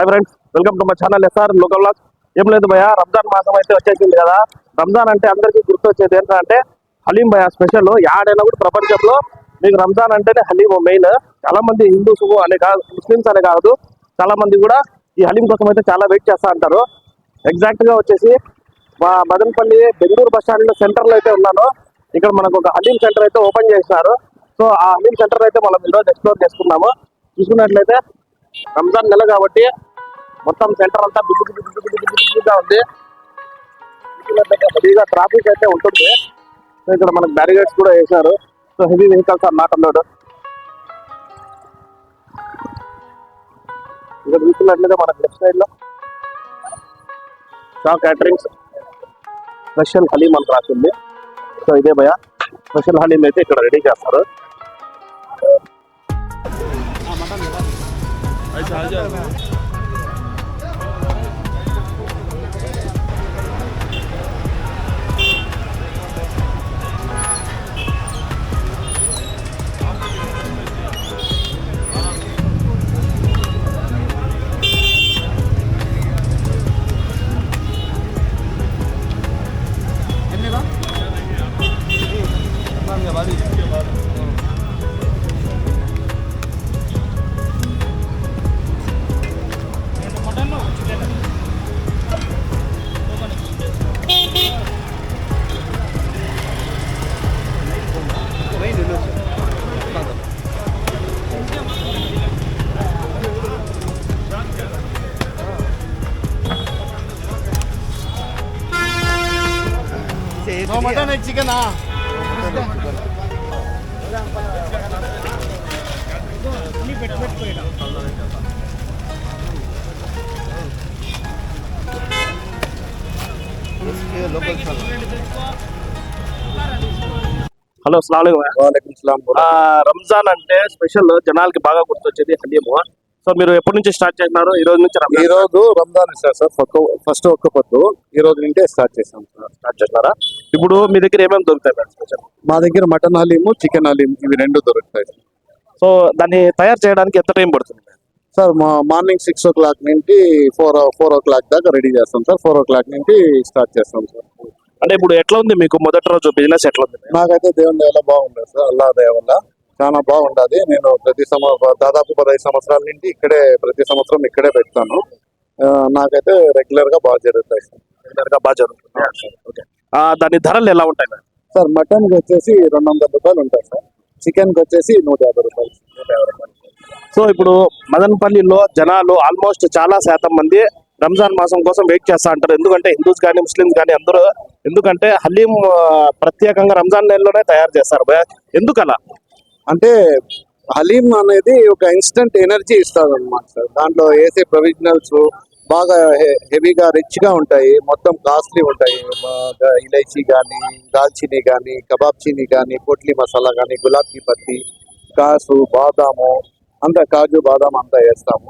Hi friends welcome to my channel SR local vlogs. ఏం లేదు భయ్యా, రంజాన్ మాసం అయితే వచ్చేసింది కదా। రంజాన్ అంటే అందరికీ గుర్తొచ్చేది ఏంటంటే హలీం భయ్యా స్పెషల్। యాడైనా కూడా ప్రపంచంలో మీకు రంజాన్ అంటేనే హలీం మెయిన్। చాలా మంది హిందూస్ అనే కాదు, ముస్లిమ్స్ అనే కాదు, చాలా మంది కూడా ఈ హలీం కోసం అయితే చాలా వెయిట్ చేస్తా అంటారు। ఎగ్జాక్ట్ గా వచ్చేసి మా Madanapalle Bengaluru bus stand centre లో అయితే ఉన్నాను। ఇక్కడ మనకు ఒక హలీం సెంటర్ అయితే ఓపెన్ చేసినారు। సో ఆ హలీం సెంటర్ అయితే మనం ఈరోజు ఎక్స్ప్లోర్ చేసుకున్నాము। చూసుకున్నట్లయితే రంజాన్ నెల కాబట్టి మొత్తం సెంటర్ అంతా బిజీగా ఉంది। హెవీగా ట్రాఫిక్ అయితే ఉంటుంది। సో ఇక్కడ మనకు బ్యారిగేడ్స్ కూడా వేశారు। So heavy vehicles are not allowed. ఇక్కడ చూసుకున్నట్లయితే మనకు లెఫ్ట్ సైడ్ లో షా క్యాటరింగ్స్ స్పెషల్ హలీం అని రాసింది। సో ఇదే భయ స్పెషల్ హలీం అయితే ఇక్కడ రెడీ చేస్తారు। मटन है चिकन హలో రంజాన్ అంటే స్పెషల్ జనాలకి బాగా గుర్తొచ్చేది హలీము। సో మీరు ఎప్పటి నుంచి స్టార్ట్ చేసినారు? ఈ రోజు నుంచి ఈ రోజు రంజాన్ సార్ ఫస్ట్ ఒక్క పొద్దు ఈ రోజు నుండే స్టార్ట్ చేసినారా? ఇప్పుడు మీ దగ్గర ఏమేమి దొరుకుతాయి మేడం స్పెషల్? మా దగ్గర మటన్ హలీము, చికెన్ హలీం ఇవి రెండు దొరుకుతాయి। సో దాన్ని తయారు చేయడానికి ఎంత టైం పడుతుంది సార్? మార్నింగ్ 6 o'clock నుండి 4 o'clock దాకా రెడీ చేస్తాం సార్। 4 o'clock నుండి స్టార్ట్ చేస్తాం సార్। అంటే ఇప్పుడు ఎట్లా ఉంది మీకు మొదటి రోజు బిజినెస్ ఎట్లా ఉంది? నాకైతే దేవుని దయ వల్ల బాగుండదు సార్, అల్లా దయ వల్ల చాలా బాగుండదు। నేను ప్రతి దాదాపు 15 సంవత్సరాల నుండి ప్రతి సంవత్సరం ఇక్కడే పెడతాను। నాకైతే రెగ్యులర్ గా బాగా జరుగుతాయి సార్। దాని ధరలు ఎలా ఉంటాయి సార్? మటన్ కి వచ్చేసి 200 రూపాయలు ఉంటాయి సార్, చికెన్ కి వచ్చేసి 150 రూపాయలు। సో ఇప్పుడు మదనపల్లిలో జనాలు ఆల్మోస్ట్ చాలా శాతం మంది రంజాన్ మాసం కోసం వెయిట్ చేస్తా అంటారు। ఎందుకంటే హిందూస్ కానీ ముస్లిమ్స్ కానీ అందరూ, ఎందుకంటే హలీం ప్రత్యేకంగా రంజాన్ నెలలోనే తయారు చేస్తారు భయ, ఎందుకలా? అంటే హలీం అనేది ఒక ఇన్స్టంట్ ఎనర్జీ ఇస్తుంది అనమాట సార్। దాంట్లో వేసే ప్రొవిజనల్స్ బాగా హెవీగా రిచ్ గా ఉంటాయి, మొత్తం కాస్ట్లీ ఉంటాయి। ఇలైచీ కానీ, దాల్చిని కానీ, కబాబ్ చీని కానీ, పొట్లీ మసాలా కానీ, గులాబీ పత్తి, కాసు, బాదాము అంతా, కాజు బాదాం అంతా వేస్తాము।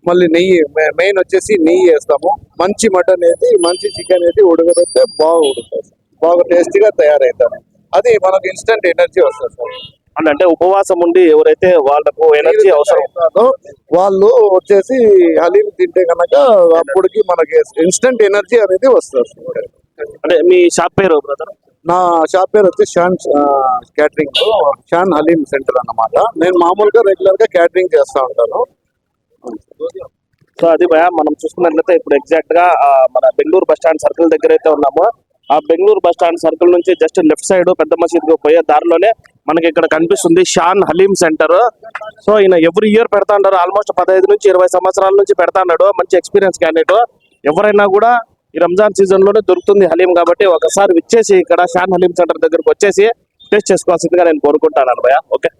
మళ్ళీ నెయ్యి, మెయిన్ వచ్చేసి నెయ్యి వేస్తాము। మంచి మటన్ వేసి మంచి చికెన్ వేసి ఉడకబెడితే బాగా ఉడుకుతుంది, బాగా టేస్టీగా తయారవుతుంది। అది మనకు ఇన్స్టంట్ ఎనర్జీ వస్తుంది సార్। అంటే ఉపవాసం ఉండి ఎవరైతే వాళ్ళకు ఎనర్జీ అవసరం వాళ్ళు వచ్చేసి హలీం తింటే కనుక అప్పటికి మనకి ఇన్స్టంట్ ఎనర్జీ అనేది వస్తుంది। అంటే మీ షాప్ పేరు బ్రదర్? నా షాప్ పేరు వచ్చి షాన్ క్యాటరింగ్, షాన్ హలీం సెంటర్ అన్నమాట। నేను మామూలుగా రెగ్యులర్ గా క్యాటరింగ్ చేస్తా ఉంటాను। సో అది భయ, మనం చూసుకున్నట్లయితే ఇప్పుడు ఎగ్జాక్ట్ గా మన బెంగళూరు బస్ స్టాండ్ సర్కిల్ దగ్గర అయితే ఉన్నాము। ఆ బెంగళూరు బస్ స్టాండ్ సర్కిల్ నుంచి జస్ట్ లెఫ్ట్ సైడ్ పెద్ద మసీద్కి పోయే దారిలోనే మనకి ఇక్కడ కనిపిస్తుంది షాన్ హలీం సెంటర్। సో ఈయన ఎవ్రీ ఇయర్ పెడతా ఉంటారు, ఆల్మోస్ట్ 15 నుంచి 20 సంవత్సరాల నుంచి పెడతా ఉన్నాడు। మంచి ఎక్స్పీరియన్స్ క్యాండిడేట్, ఎవరైనా కూడా ఈ రంజాన్ సీజన్ లోనే దొరుకుతుంది హలీం కాబట్టి ఒకసారి విచ్చేసి ఇక్కడ షాన్ హలీం సెంటర్ దగ్గరకు వచ్చేసి టేస్ట్ చేసుకోవాల్సిందిగా నేను కోరుకుంటాను భయ। ఓకే.